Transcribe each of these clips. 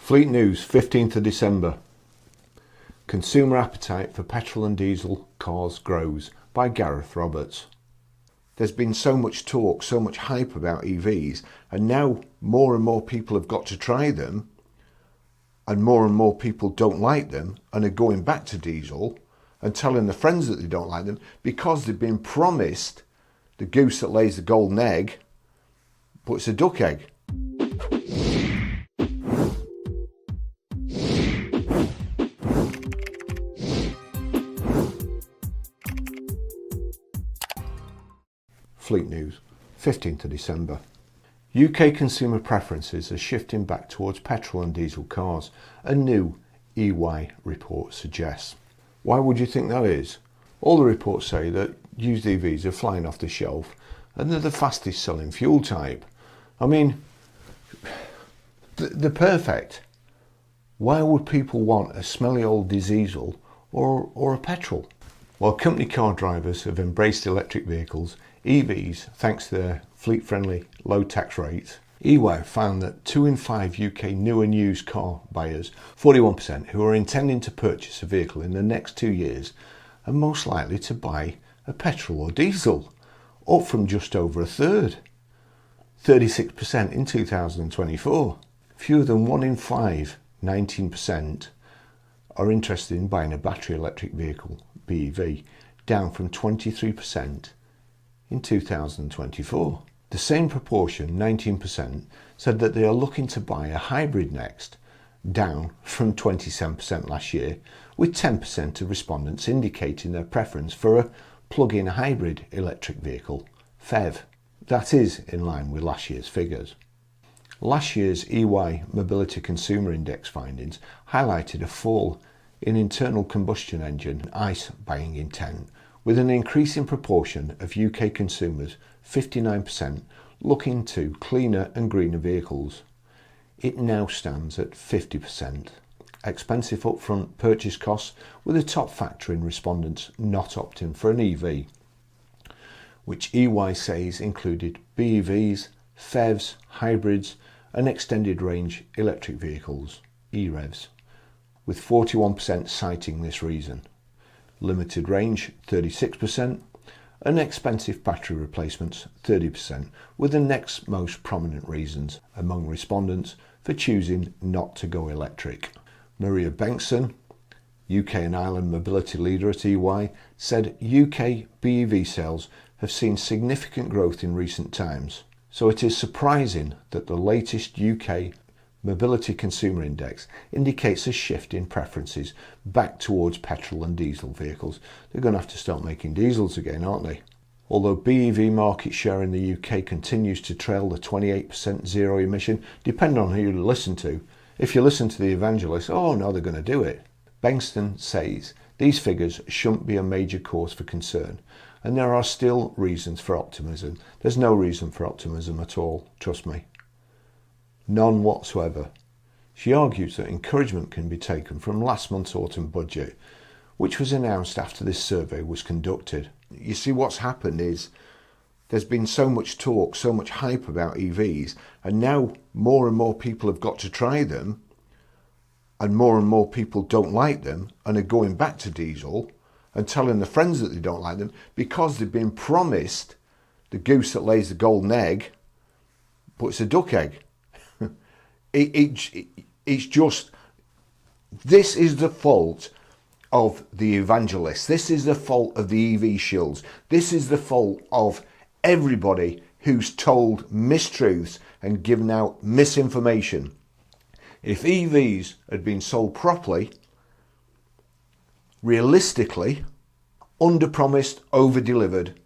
Fleet News, 15th of December. Consumer appetite for petrol and diesel cars grows, by Gareth Roberts. There's been so much talk, so much hype about EVs, and now more and more people have got to try them, and more people don't like them and are going back to diesel and telling their friends that they don't like them because they've been promised the goose that lays the golden egg, but it's a duck egg. Fleet News, 15th of December. UK consumer preferences are shifting back towards petrol and diesel cars, a new EY report suggests. Why would you think that is? All the reports say that used EVs are flying off the shelf and they're the fastest selling fuel type. I mean, they're perfect. Why would people want a smelly old diesel or a petrol? While company car drivers have embraced electric vehicles, EVs, thanks to their fleet-friendly low tax rates, EY found that 2 in 5 UK new and used car buyers, 41%, who are intending to purchase a vehicle in the next 2 years, are most likely to buy a petrol or diesel, up from just over a third, 36% in 2024. Fewer than 1 in 5, 19%, are interested in buying a battery electric vehicle, BEV, down from 23% in 2024. The same proportion, 19%, said that they are looking to buy a hybrid next, down from 27% last year, with 10% of respondents indicating their preference for a plug-in hybrid electric vehicle, PHEV. That is in line with last year's figures. Last year's EY Mobility Consumer Index findings highlighted a fall in internal combustion engine ICE buying intent, with an increasing proportion of UK consumers, 59%, looking to cleaner and greener vehicles. It now stands at 50%. Expensive upfront purchase costs were the top factor in respondents not opting for an EV, which EY says included BEVs, PHEVs, hybrids and extended range electric vehicles, EREVs, with 41% citing this reason. Limited range, 36%, and expensive battery replacements, 30%, were the next most prominent reasons among respondents for choosing not to go electric. Maria Bengtsson, UK and Ireland mobility leader at EY, said UK BEV sales have seen significant growth in recent times. So it is surprising that the latest UK Mobility Consumer Index indicates a shift in preferences back towards petrol and diesel vehicles. They're going to have to start making diesels again, aren't they? Although BEV market share in the UK continues to trail the 28% zero emission, depending on who you listen to. If you listen to the evangelists, oh no, they're going to do it. Bengtsson says these figures shouldn't be a major cause for concern, and there are still reasons for optimism. There's no reason for optimism at all, trust me. None whatsoever. She argues that encouragement can be taken from last month's autumn budget, which was announced after this survey was conducted. You see, what's happened is there's been so much talk, so much hype about EVs, and now more and more people have got to try them, and more people don't like them and are going back to diesel and telling their friends that they don't like them because they've been promised the goose that lays the golden egg, but it's a duck egg. It's just, this is the fault of the evangelists. This is the fault of the EV shills. This is the fault of everybody who's told mistruths and given out misinformation. If EVs had been sold properly, realistically, under-promised, over-delivered,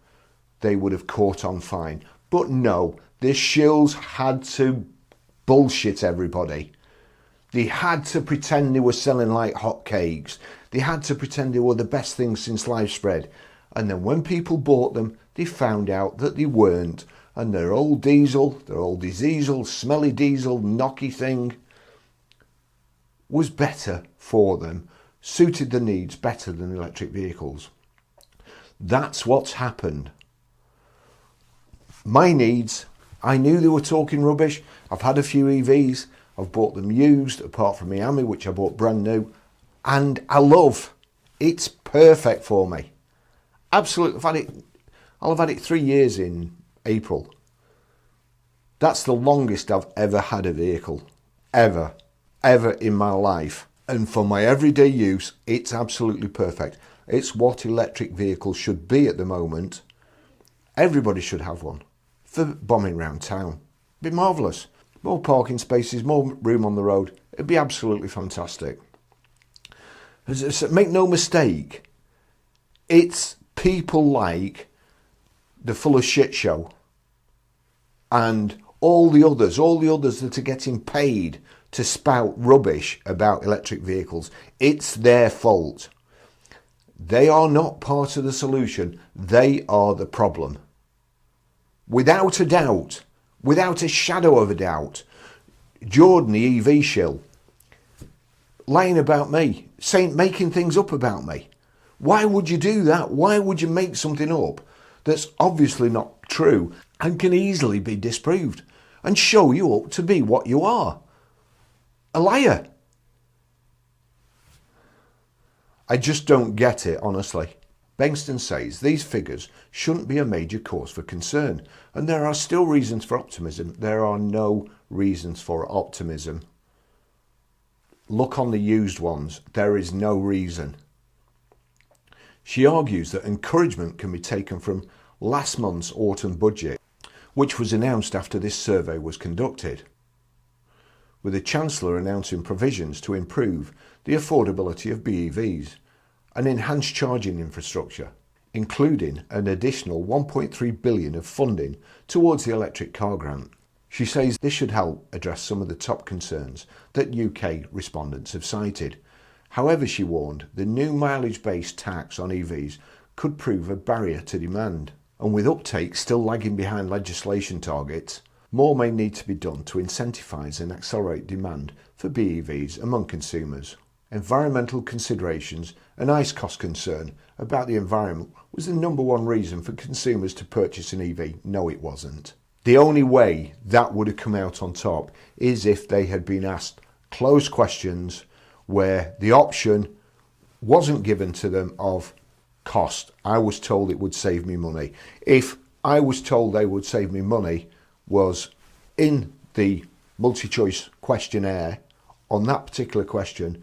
they would have caught on fine. But no, the shills had to bullshit everybody. They had to pretend they were selling like hotcakes. They had to pretend they were the best thing since sliced bread. And then when people bought them, they found out that they weren't. And their old diesel, smelly diesel, knocky thing, was better for them, suited the needs better than electric vehicles. That's what's happened. My needs, I knew they were talking rubbish. I've had a few EVs. I've bought them used, apart from Miami, which I bought brand new, and I love. It's perfect for me. Absolutely. I'll have had it 3 years in April. That's the longest I've ever had a vehicle. Ever in my life. And for my everyday use, it's absolutely perfect. It's what electric vehicles should be at the moment. Everybody should have one for bombing around town. It'd be marvellous. More parking spaces, more room on the road. It'd be absolutely fantastic. Make no mistake, it's people like the Full of Shit show and all the others that are getting paid to spout rubbish about electric vehicles. It's their fault. They are not part of the solution. They are the problem. Without a doubt, without a shadow of a doubt. Jordan, the EV shill, lying about me, making things up about me. Why would you do that? Why would you make something up that's obviously not true and can easily be disproved and show you up to be what you are? A liar. I just don't get it, honestly. Bengston says these figures shouldn't be a major cause for concern, and there are still reasons for optimism. There are no reasons for optimism. Look on the used ones. There is no reason. She argues that encouragement can be taken from last month's autumn budget, which was announced after this survey was conducted, with the Chancellor announcing provisions to improve the affordability of BEVs and enhance charging infrastructure, including an additional 1.3 billion of funding towards the electric car grant. She says this should help address some of the top concerns that UK respondents have cited. However, she warned the new mileage-based tax on EVs could prove a barrier to demand. And with uptake still lagging behind legislation targets, more may need to be done to incentivise and accelerate demand for BEVs among consumers. Environmental considerations and ICE cost concern about the environment was the number one reason for consumers to purchase an EV. No, it wasn't. The only way that would have come out on top is if they had been asked closed questions where the option wasn't given to them of cost. I was told it would save me money. If I was told they would save me money was in the multi-choice questionnaire on that particular question,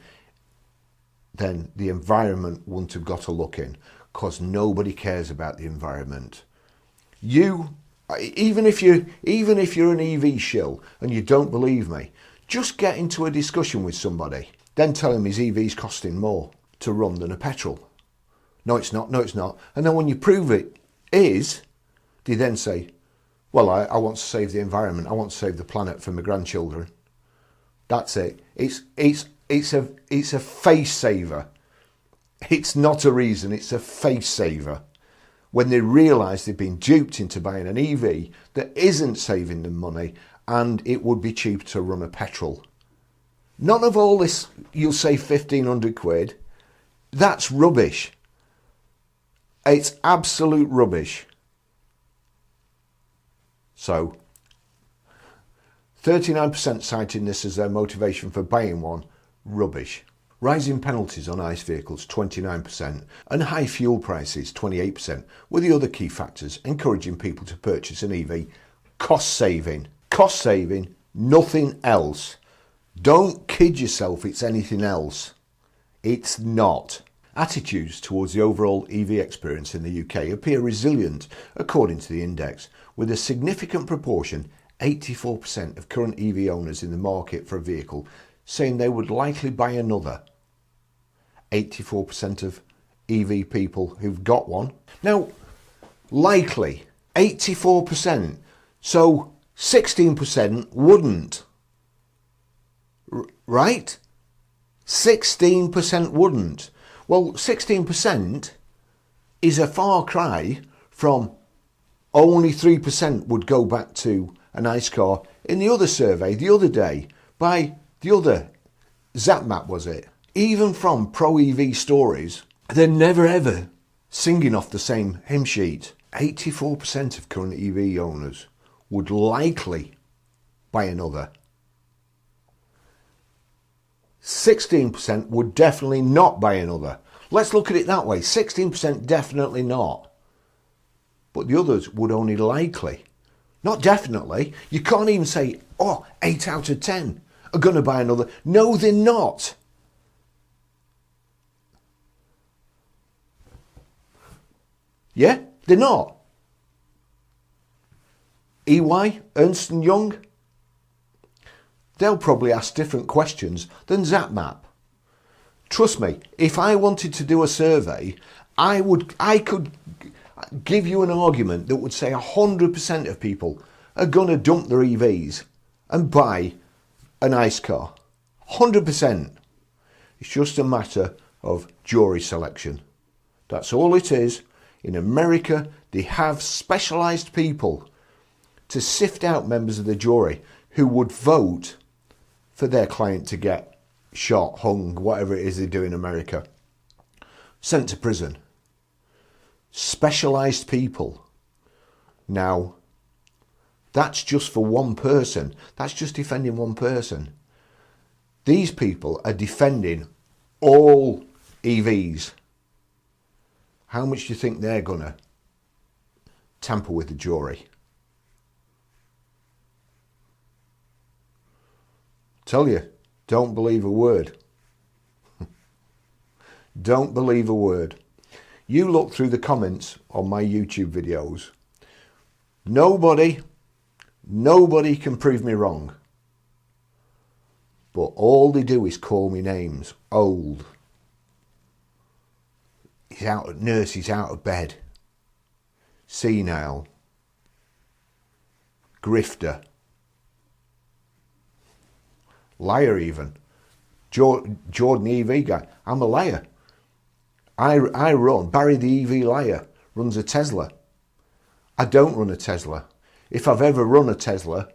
then the environment wouldn't have got a look in, because nobody cares about the environment. Even if you're an EV shill and you don't believe me, just get into a discussion with somebody, then tell him his EV's costing more to run than a petrol. No, it's not. No, it's not. And then when you prove it is, they then say, well, I want to save the environment. I want to save the planet for my grandchildren. That's it. It's a face saver. It's not a reason. It's a face saver. When they realise they've been duped into buying an EV that isn't saving them money and it would be cheap to run a petrol. None of all this, you'll save 1,500 quid. That's rubbish. It's absolute rubbish. So, 39% citing this as their motivation for buying one. Rubbish. Rising penalties on ICE vehicles, 29%, and high fuel prices, 28%, were the other key factors encouraging people to purchase an EV. Cost saving. Cost saving, nothing else. Don't kid yourself it's anything else. It's not. Attitudes towards the overall EV experience in the UK appear resilient according to the index, with a significant proportion, 84% of current EV owners in the market for a vehicle, saying they would likely buy another. 84% of EV people who've got one. Now, likely, 84%. So 16% wouldn't. Right? 16% wouldn't. Well, 16% is a far cry from only 3% would go back to a nice car. In the other survey, the other day, by the other ZapMap was it, even from Pro EV Stories, they're never ever singing off the same hymn sheet. 84% of current EV owners would likely buy another. 16% would definitely not buy another. Let's look at it that way. 16% definitely not. But the others would only likely. Not definitely. You can't even say, oh, 8 out of 10 are going to buy another. No, they're not. Yeah, they're not. EY, Ernst & Young, they'll probably ask different questions than ZapMap. Trust me, if I wanted to do a survey, I could give you an argument that would say 100% of people are going to dump their EVs and buy an ICE car. 100%. It's just a matter of jury selection. That's all it is. In America, they have specialised people to sift out members of the jury who would vote for their client to get shot, hung, whatever it is they do in America, sent to prison. Specialised people. Now, that's just for one person. That's just defending one person. These people are defending all EVs. How much do you think they're going to tamper with the jury? Tell you, don't believe a word. Don't believe a word. You look through the comments on my YouTube videos. Nobody can prove me wrong. But all they do is call me names. Old. He's out of bed. Senile. Grifter. Liar even. Jordan EV guy. I'm a liar. I run. Barry the EV liar runs a Tesla. I don't run a Tesla. If I've ever run a Tesla,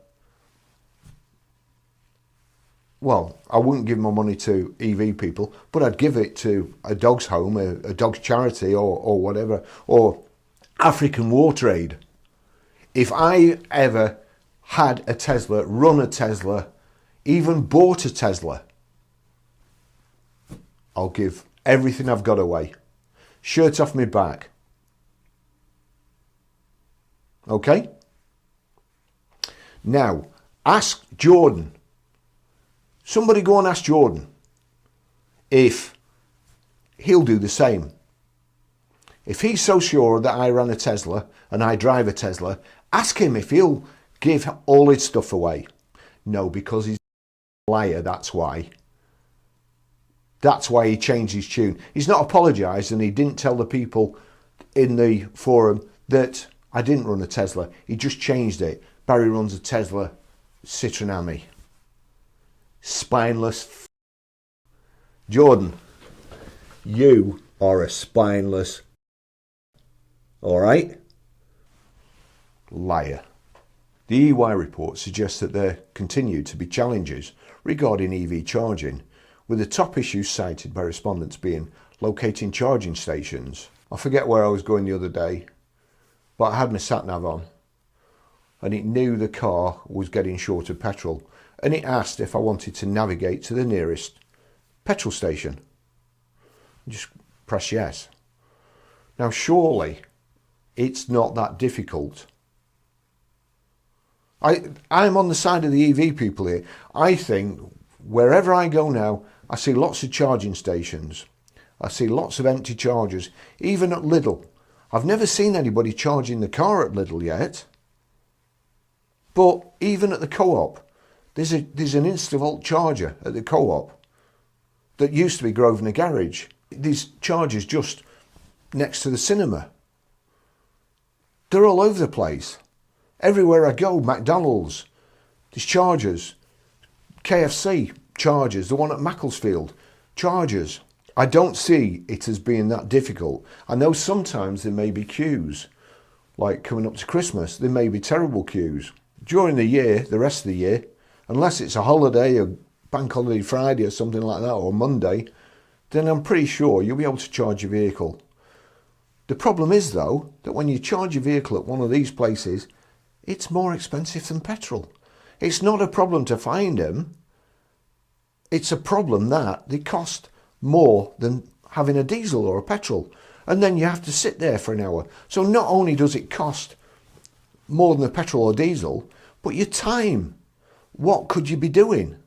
well, I wouldn't give my money to EV people, but I'd give it to a dog's home, a dog's charity or whatever, or African Water Aid. If I ever had a Tesla, run a Tesla, even bought a Tesla, I'll give everything I've got away. Shirt off my back. Okay? Now, ask Jordan. Somebody go and ask Jordan if he'll do the same. If he's so sure that I ran a Tesla and I drive a Tesla, ask him if he'll give all his stuff away. No, because he's a liar, that's why. That's why he changed his tune. He's not apologised and he didn't tell the people in the forum that I didn't run a Tesla. He just changed it. Barry runs a Tesla Citroen Ami. Spineless. Jordan, you are a spineless. Alright? Liar. The EY report suggests that there continue to be challenges regarding EV charging, with the top issues cited by respondents being locating charging stations. I forget where I was going the other day, but I had my sat-nav on and it knew the car was getting short of petrol and it asked if I wanted to navigate to the nearest petrol station. Just press yes. Now surely it's not that difficult. I'm on the side of the EV people here. I think wherever I go now, I see lots of charging stations. I see lots of empty chargers, even at Lidl. I've never seen anybody charging the car at Lidl yet. But even at the Co-op, there's an Instavolt charger at the Co-op that used to be Grosvenor Garage. These chargers just next to the cinema. They're all over the place. Everywhere I go, McDonald's, there's chargers. KFC, chargers. The one at Macclesfield, chargers. I don't see it as being that difficult. I know sometimes there may be queues, like coming up to Christmas, there may be terrible queues. During the year, the rest of the year, unless it's a holiday, a bank holiday Friday or something like that, or Monday, then I'm pretty sure you'll be able to charge your vehicle. The problem is though, that when you charge your vehicle at one of these places, it's more expensive than petrol. It's not a problem to find them. It's a problem that they cost more than having a diesel or a petrol. And then you have to sit there for an hour. So not only does it cost more than the petrol or diesel, but your time. What could you be doing?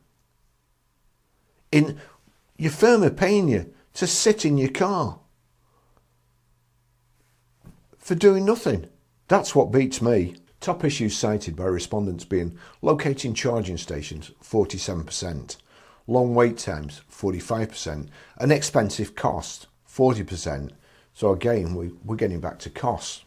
Your firm are paying you to sit in your car for doing nothing. That's what beats me. Top issues cited by respondents being locating charging stations, 47%, long wait times, 45%, and expensive costs, 40%. So again, we're getting back to costs.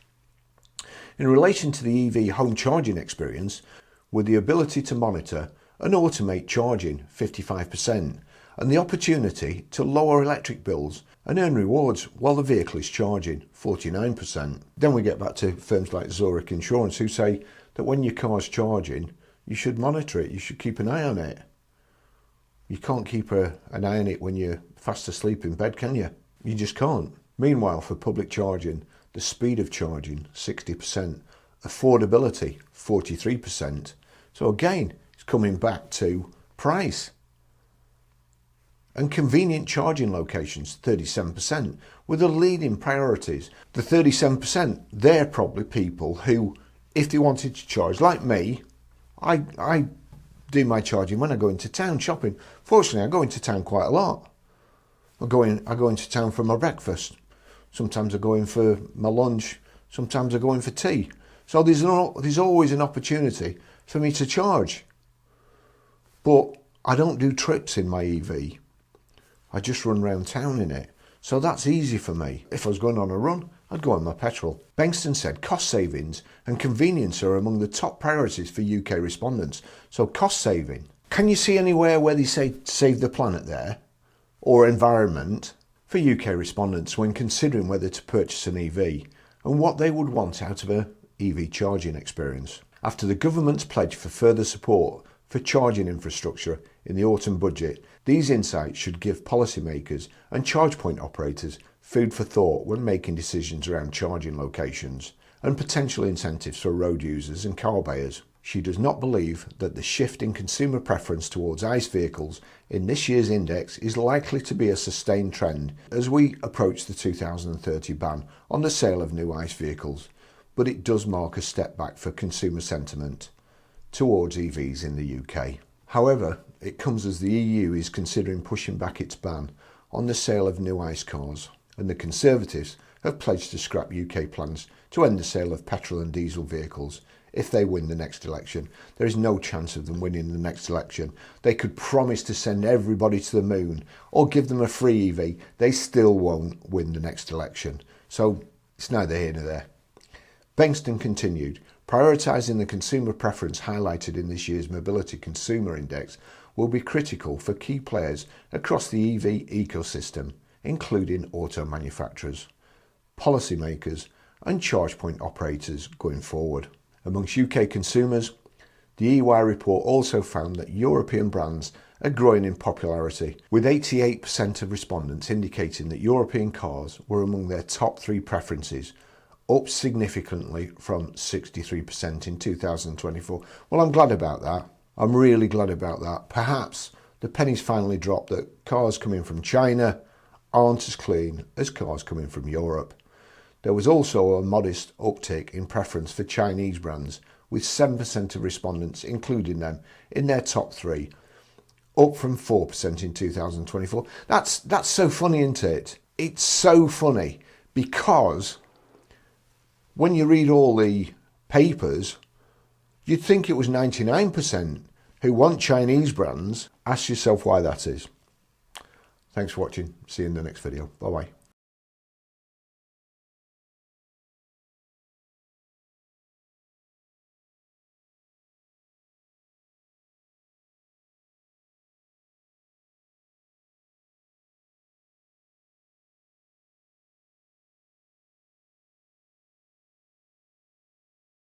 In relation to the EV home charging experience, with the ability to monitor and automate charging, 55%, and the opportunity to lower electric bills and earn rewards while the vehicle is charging, 49%. Then we get back to firms like Zurich Insurance, who say that when your car's charging, you should monitor it, you should keep an eye on it. You can't keep an eye on it when you're fast asleep in bed, can you? You just can't. Meanwhile, for public charging, the speed of charging, 60%, affordability, 43%. So again, it's coming back to price. And convenient charging locations, 37%, were the leading priorities. The 37%, they're probably people who, if they wanted to charge, like me, I do my charging when I go into town shopping. Fortunately, I go into town quite a lot. I go into town for my breakfast. Sometimes I go in for my lunch. Sometimes I go in for tea. So there's always an opportunity for me to charge. But I don't do trips in my EV. I just run around town in it. So that's easy for me. If I was going on a run, I'd go on my petrol. Bengston said cost savings and convenience are among the top priorities for UK respondents. So cost saving. Can you see anywhere where they say save the planet there? Or environment? For UK respondents when considering whether to purchase an EV and what they would want out of an EV charging experience. After the government's pledge for further support for charging infrastructure in the autumn budget, these insights should give policymakers and charge point operators food for thought when making decisions around charging locations and potential incentives for road users and car buyers. She does not believe that the shift in consumer preference towards ICE vehicles in this year's index is likely to be a sustained trend as we approach the 2030 ban on the sale of new ICE vehicles, but it does mark a step back for consumer sentiment towards EVs in the UK. However, it comes as the EU is considering pushing back its ban on the sale of new ICE cars, and the Conservatives have pledged to scrap UK plans to end the sale of petrol and diesel vehicles if they win the next election. There is no chance of them winning the next election. They could promise to send everybody to the moon or give them a free EV. They still won't win the next election. So it's neither here nor there. Bengston continued, prioritising the consumer preference highlighted in this year's Mobility Consumer Index will be critical for key players across the EV ecosystem, including auto manufacturers, policymakers and charge point operators going forward. Amongst UK consumers, the EY report also found that European brands are growing in popularity, with 88% of respondents indicating that European cars were among their top 3 preferences, up significantly from 63% in 2024. Well, I'm glad about that. I'm really glad about that. Perhaps the penny's finally dropped that cars coming from China aren't as clean as cars coming from Europe. There was also a modest uptick in preference for Chinese brands, with 7% of respondents including them in their top 3, up from 4% in 2024. That's so funny, isn't it? It's so funny because when you read all the papers, you'd think it was 99% who want Chinese brands. Ask yourself why that is. Thanks for watching. See you in the next video. Bye-bye.